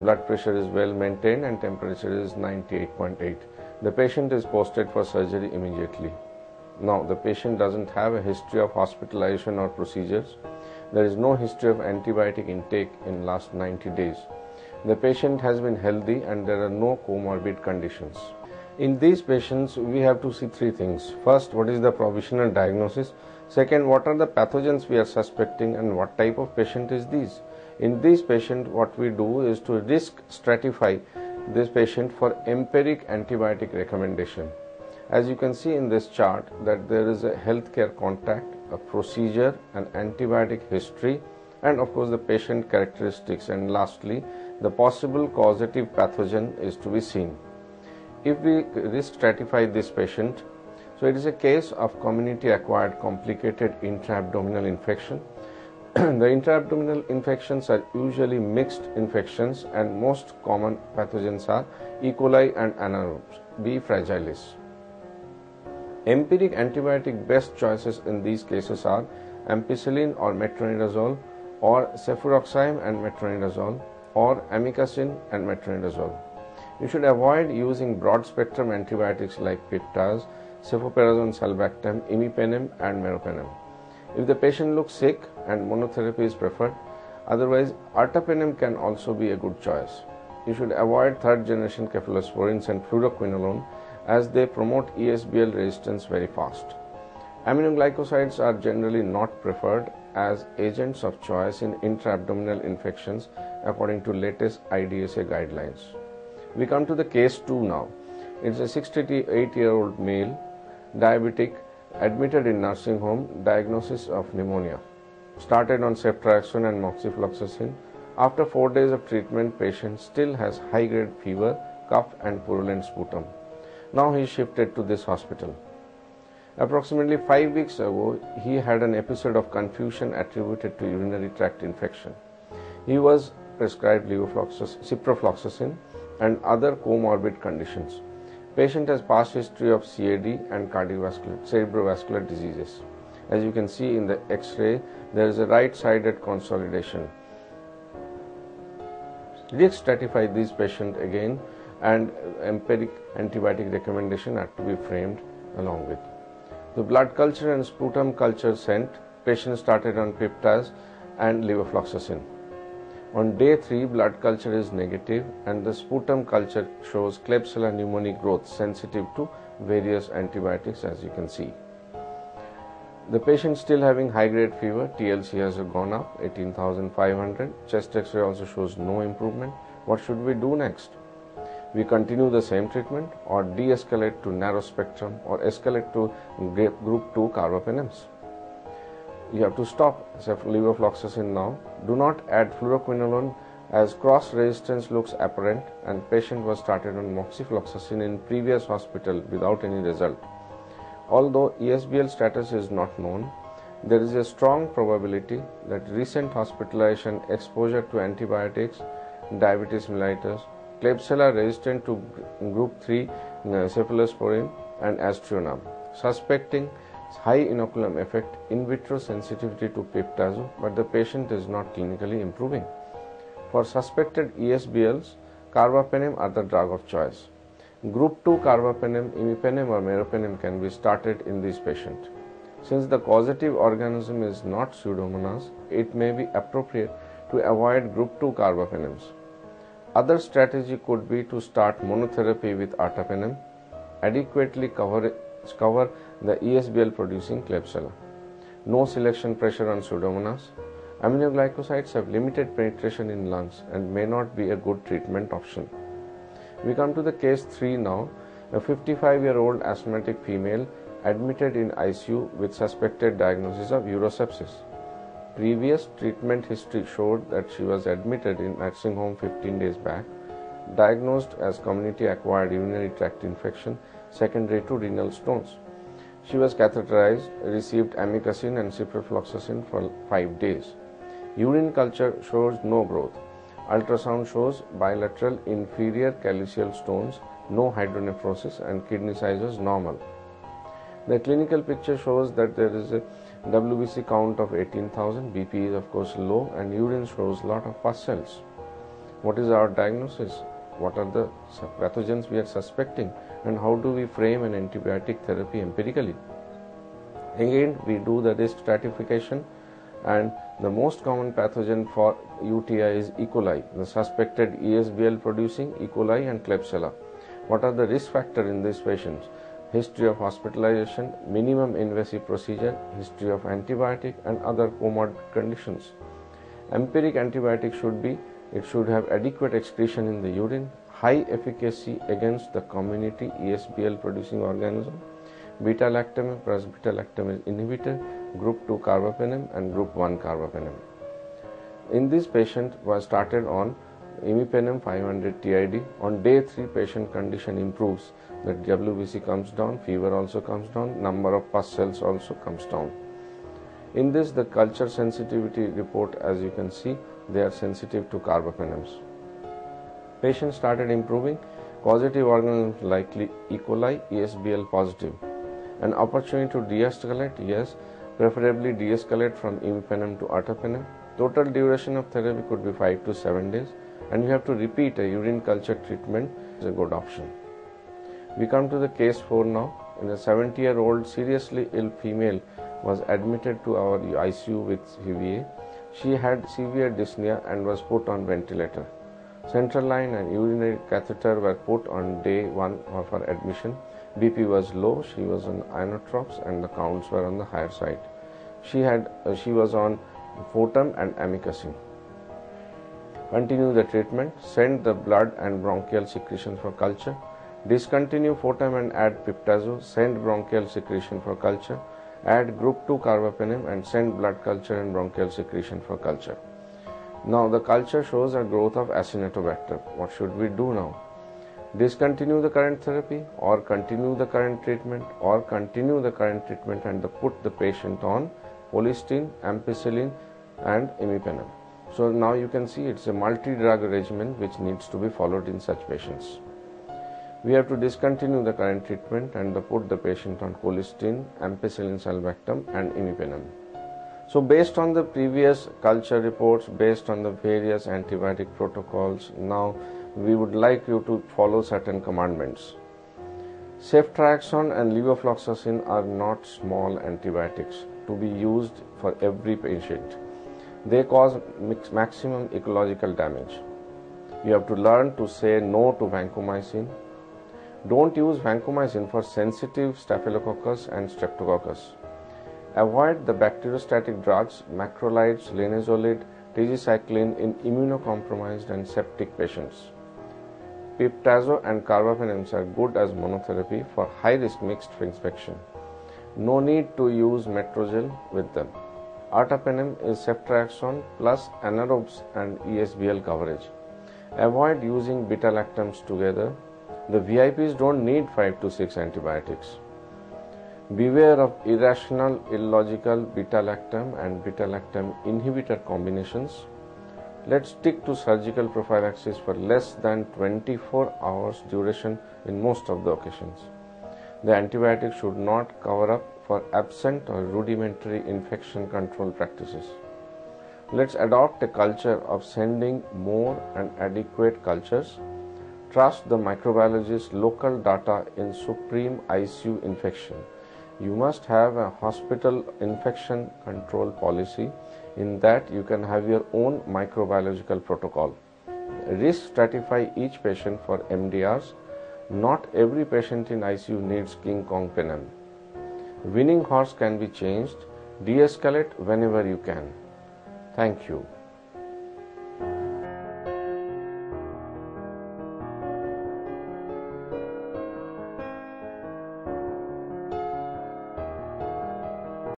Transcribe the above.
Blood pressure is well maintained and temperature is 98.8. The patient is posted for surgery immediately. Now, the patient doesn't have a history of hospitalization or procedures. There is no history of antibiotic intake in last 90 days. The patient has been healthy and there are no comorbid conditions. In these patients, we have to see three things. First, what is the provisional diagnosis? Second, what are the pathogens we are suspecting and what type of patient is this? In this patient, what we do is to risk stratify this patient for empiric antibiotic recommendation. As you can see in this chart that there is a healthcare contact, a procedure, an antibiotic history, and of course the patient characteristics, and lastly the possible causative pathogen is to be seen. If we risk stratify this patient, so it is a case of community acquired complicated intra-abdominal infection. The intra-abdominal infections are usually mixed infections and most common pathogens are E. coli and anaerobes, B. fragilis. Empiric antibiotic best choices in these cases are ampicillin or metronidazole, or cefuroxime and metronidazole, or amikacin and metronidazole. You should avoid using broad spectrum antibiotics like piptaz, cefoperazone sulbactam, imipenem and meropenem. If the patient looks sick and monotherapy is preferred, otherwise ertapenem can also be a good choice. You should avoid third generation cephalosporins and fluoroquinolone as they promote ESBL resistance very fast. Aminoglycosides are generally not preferred as agents of choice in intra-abdominal infections according to latest IDSA guidelines. We come to the case 2 now. It's a 68-year-old male, diabetic, admitted in nursing home, diagnosis of pneumonia. Started on ceftriaxone and moxifloxacin. After 4 days of treatment, patient still has high-grade fever, cough and purulent sputum. Now he is shifted to this hospital. Approximately 5 weeks ago, he had an episode of confusion attributed to urinary tract infection. He was prescribed ciprofloxacin and other comorbid conditions. Patient has past history of CAD and cerebrovascular diseases. As you can see in the X-ray, there is a right-sided consolidation. Risk stratify this patient again, and empiric antibiotic recommendation are to be framed along with. The blood culture and sputum culture sent, patient started on piptaz and levofloxacin. On day 3, blood culture is negative and the sputum culture shows Klebsiella pneumoniae growth sensitive to various antibiotics, as you can see. The patient still having high-grade fever, TLC has gone up 18,500, chest X-ray also shows no improvement. What should we do next? We continue the same treatment or de-escalate to narrow spectrum or escalate to group 2 carbapenems. You have to stop levofloxacin now. Do not add fluoroquinolone as cross resistance looks apparent and patient was started on moxifloxacin in previous hospital without any result. Although ESBL status is not known, there is a strong probability that recent hospitalization, exposure to antibiotics, diabetes mellitus, Klebsiella resistant to group 3 cephalosporin and aztreonam. Suspecting high inoculum effect, in vitro sensitivity to piptazo, but the patient is not clinically improving. For suspected ESBLs, carbapenem are the drug of choice. Group 2 carbapenem, imipenem or meropenem can be started in this patient. Since the causative organism is not Pseudomonas, it may be appropriate to avoid group 2 carbapenems. Other strategy could be to start monotherapy with ertapenem, adequately cover the ESBL producing Klebsiella. No selection pressure on Pseudomonas. Aminoglycosides have limited penetration in lungs and may not be a good treatment option. We come to the case 3 now. A 55-year-old asthmatic female admitted in ICU with suspected diagnosis of urosepsis. Previous treatment history showed that she was admitted in nursing home 15 days back, diagnosed as community acquired urinary tract infection secondary to renal stones. She was catheterized, received amikacin and ciprofloxacin for 5 days. Urine culture shows no growth. Ultrasound shows bilateral inferior calyceal stones, no hydronephrosis and kidney size was normal. The clinical picture shows that there is a WBC count of 18,000, BP is of course low and urine shows lot of pus cells. What is our diagnosis? What are the pathogens we are suspecting, and how do we frame an antibiotic therapy empirically? Again, we do the risk stratification, and the most common pathogen for UTI is E. coli, the suspected ESBL producing E. coli and Klebsiella. What are the risk factors in these patients? History of hospitalization, minimum invasive procedure, history of antibiotic and other comorbid conditions. Empiric antibiotic should have adequate excretion in the urine, high efficacy against the community ESBL producing organism, beta-lactam plus beta-lactam inhibitor, group 2 carbapenem and group 1 carbapenem. In this patient was started on imipenem 500 TID. On day 3 patient condition improves, the WBC comes down, fever also comes down, number of pus cells also comes down. In this, the culture sensitivity report, as you can see, they are sensitive to carbapenems. Patient started improving, causative organisms likely E. coli, ESBL positive. An opportunity to de-escalate, yes, preferably de-escalate from imipenem to ertapenem. Total duration of therapy could be 5 to 7 days, and you have to repeat a urine culture treatment is a good option. We come to the case 4 now. In a 70-year-old seriously ill female was admitted to our ICU with CVA. She had severe dyspnea and was put on ventilator. Central line and urinary catheter were put on day 1 of her admission. BP was low, she was on inotropes and the counts were on the higher side. She was on Fotum and amikacin. Continue the treatment, send the blood and bronchial secretion for culture. Discontinue Fotum and add Piptazo, send bronchial secretion for culture. Add group 2 carbapenem and send blood culture and bronchial secretion for culture. Now the culture shows a growth of Acinetobacter. What should we do now? Discontinue the current therapy or continue the current treatment, or continue the current treatment and put the patient on colistin, ampicillin and imipenem. So now you can see it's a multi-drug regimen which needs to be followed in such patients. We have to discontinue the current treatment and put the patient on colistin, ampicillin sulbactam and imipenem. So based on the previous culture reports, based on the various antibiotic protocols, now we would like you to follow certain commandments. Ceftriaxone and levofloxacin are not small antibiotics to be used for every patient. They cause maximum ecological damage. You have to learn to say no to vancomycin. Don't use vancomycin for sensitive staphylococcus and streptococcus. Avoid the bacteriostatic drugs, macrolides, linezolid, tigecycline in immunocompromised and septic patients. Piptazo and carbapenems are good as monotherapy for high-risk mixed infection. No need to use metrozil with them. Ertapenem is ceftriaxone plus anaerobes and ESBL coverage. Avoid using beta-lactams together. The VIPs don't need 5 to 6 antibiotics. Beware of irrational, illogical beta-lactam and beta-lactam inhibitor combinations. Let's stick to surgical prophylaxis for less than 24 hours duration in most of the occasions. The antibiotic should not cover up for absent or rudimentary infection control practices. Let's adopt a culture of sending more and adequate cultures. Trust the microbiologist's local data in supreme ICU infection. You must have a hospital infection control policy. In that, you can have your own microbiological protocol. Risk stratify each patient for MDRs. Not every patient in ICU needs King Kong penem. Winning horse can be changed. De-escalate whenever you can. Thank you.